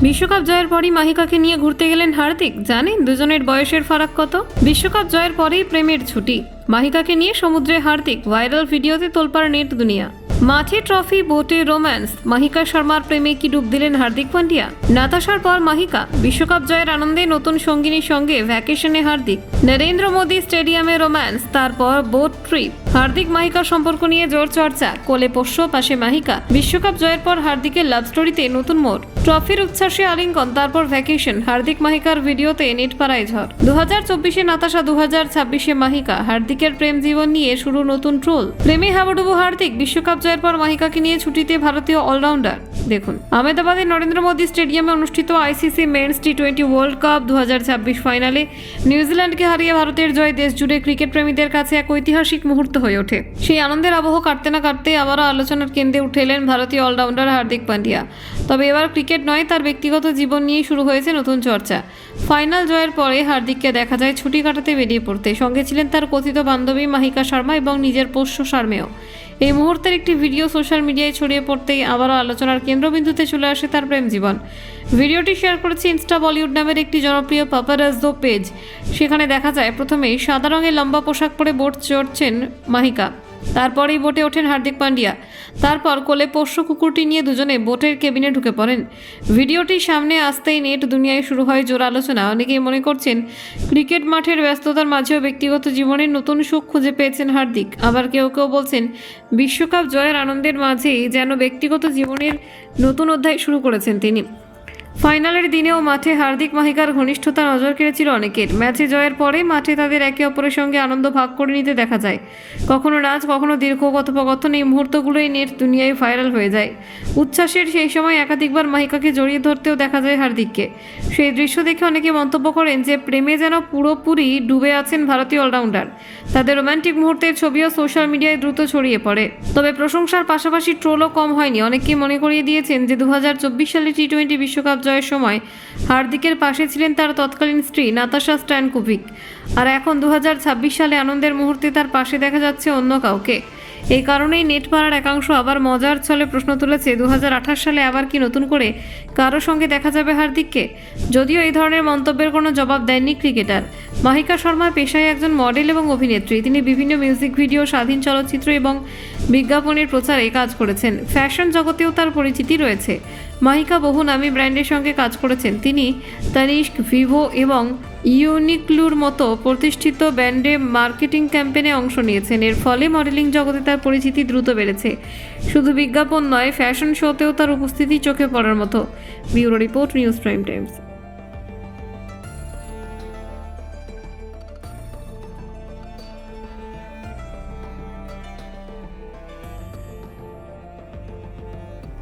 বিশ্বকাপ জয়ের পরই মাহিকাকে নিয়ে ঘুরতে গেলেন হার্দিক। জানেন দুজনের বয়সের ফারাক কত? বিশ্বকাপ জয়ের পরেই প্রেমের ছুটি। মাহিকাকে নিয়ে সমুদ্রে হার্দিক, ভাইরাল ভিডিওতে তোলপাড় নেট দুনিয়া। মাঠে ট্রফি, বোটে রোম্যান্স। মাহিকা শর্মার প্রেমে কি ডুব দিলেন হার্দিক পান্ডিয়া? নাতাশার পর মাহিকা, বিশ্বকাপ জয়ের আনন্দে নতুন সঙ্গিনীর সঙ্গে ভ্যাকেশনে হার্দিক। নরেন্দ্র মোদী স্টেডিয়ামে রোম্যান্স, তারপর বোট ট্রিপ। হার্দিক মাহিকার সম্পর্ক নিয়ে জোর চর্চা। কোলে পোষ্য, পাশে মাহিকা। বিশ্বকাপ জয়ের পর হার্দিকের লাভ স্টোরিতে নতুন মোড়। ট্রফির উচ্ছ্বাসে আলিঙ্গন, তারপর ভ্যাকেশন। হার্দিক মাহিকার ভিডিওতে নেট পাড়ায় ঝড়। 2024-এ নাতাশা, 2026-এ মাহিকা। হার্দিকের প্রেম জীবন নিয়ে শুরু নতুন ট্রোল। প্রেমে হাবুডুবু হার্দিক। বিশ্বকাপ জয়ের পর মাহিকাকে নিয়ে ছুটিতে ভারতীয় অলরাউন্ডার। দেখুন, আহমেদাবাদের নরেন্দ্র মোদী স্টেডিয়ামে অনুষ্ঠিত আইসিসি মেন্স টি20 ওয়ার্ল্ড কাপ 2026 ফাইনালে নিউজিল্যান্ডকে হারিয়ে ভারতের জয় দেশ জুড়ে ক্রিকেট প্রেমীদের কাছে এক ঐতিহাসিক মুহূর্ত হয়ে ওঠে। সেই আনন্দের আবহ কাটতে না কাটতে আবারও আলোচনার কেন্দ্রে উঠে এলেন ভারতীয় অলরাউন্ডার হার্দিক পান্ডিয়া। তবে এবার ক্রিকেট নয়, তার ব্যক্তিগত জীবন নিয়ে শুরু হয়েছে নতুন চর্চা। ফাইনাল জয়ের পরে হার্দিককে দেখা যায় ছুটি কাটাতে বেরিয়ে পড়তে। সঙ্গে ছিলেন তার কথিত বান্ধবী মাহিকা শর্মা এবং নিজের পোষ্য শারমেয়। এই মুহূর্তের একটি ভিডিও সোশ্যাল মিডিয়ায় ছড়িয়ে পড়তেই আবারও আলোচনার কেন্দ্রবিন্দুতে চলে আসে তার প্রেম জীবন। ভিডিওটি শেয়ার করেছে ইনস্টা বলিউড নামের একটি জনপ্রিয় পাপারাজ্জো পেজ। সেখানে দেখা যায় প্রথমেই সাদা রঙের লম্বা পোশাক পরে বোট চড়ছেন মাহিকা। তারপরেই বোটে ওঠেন হার্দিক পান্ডিয়া। তারপর কোলে পোষ্য কুকুরটি নিয়ে দুজনে বোটের কেবিনে ঢুকে পড়েন। ভিডিওটি সামনে আসতেই নেট দুনিয়ায় শুরু হয় জোর আলোচনা। অনেকেই মনে করছেন ক্রিকেট মাঠের ব্যস্ততার মাঝেও ব্যক্তিগত জীবনের নতুন সুখ খুঁজে পেয়েছেন হার্দিক। আবার কেউ কেউ বলছেন বিশ্বকাপ জয়ের আনন্দের মাঝেই যেন ব্যক্তিগত জীবনের নতুন অধ্যায় শুরু করেছেন তিনি। ফাইনালের দিনেও মাঠে হার্দিক মাহিকার ঘনিষ্ঠতা নজর কেড়েছিল অনেকের। ম্যাচে জয়ের পরে মাঠে তাদের একে অপরের সঙ্গে আনন্দ ভাগ করে নিতে দেখা যায়। কখনো নাচ, কখনো দীর্ঘ কথোপকথন। এই মুহূর্তগুলোই নেট দুনিয়ায় ভাইরাল হয়ে যায়। উচ্ছ্বাসের সেই সময় একাধিকবার মাহিকাকে জড়িয়ে ধরতেও দেখা যায় হার্দিককে। সেই দৃশ্য দেখে অনেকে মন্তব্য করেন যে প্রেমে যেন পুরোপুরি ডুবে আছেন ভারতীয় অলরাউন্ডার। তাদের রোম্যান্টিক মুহূর্তের ছবিও সোশ্যাল মিডিয়ায় দ্রুত ছড়িয়ে পড়ে। তবে প্রশংসার পাশাপাশি ট্রোলও কম হয়নি। অনেকেই মনে করিয়ে দিয়েছেন যে 2024 সালে টি20 বিশ্বকাপ জয়ের সময় হার্দিকের পাশে ছিলেন তার তৎকালীন স্ত্রী নাতাশা স্ট্যানকোভিক। আর এখন 2026 সালে আনন্দের মুহূর্তে তার পাশে দেখা যাচ্ছে অন্য কাউকে। এই কারণেই নেট পাড়ার একাংশ আবার মজার ছলে প্রশ্ন তুলেছে 2028 সালে আবার কি নতুন করে কারো সঙ্গে দেখা যাবে হার্দিককে। যদিও এই ধরনের মন্তব্যের কোনো জবাব দেননি ক্রিকেটার। মাহিকা শর্মা পেশায় একজন মডেল এবং অভিনেত্রী। তিনি বিভিন্ন মিউজিক ভিডিও, স্বাধীন চলচ্চিত্র এবং বিজ্ঞাপনের প্রচারে কাজ করেছেন। ফ্যাশন জগতেও তার পরিচিতি রয়েছে। মাহিকা বহু নামী ব্র্যান্ডের সঙ্গে কাজ করেছেন। তিনি তানিস্ক, ভিভো এবং ইউনিক্লোর মতো প্রতিষ্ঠিত ব্র্যান্ডে মার্কেটিং ক্যাম্পেইনে অংশ নিয়েছেন। এর ফলে মডেলিং জগতে তার পরিচিতি দ্রুত বেড়েছে। শুধু বিজ্ঞাপন নয়, ফ্যাশন শোতেও তার উপস্থিতি চোখে পড়ার মতো। Bureau report, news prime Times.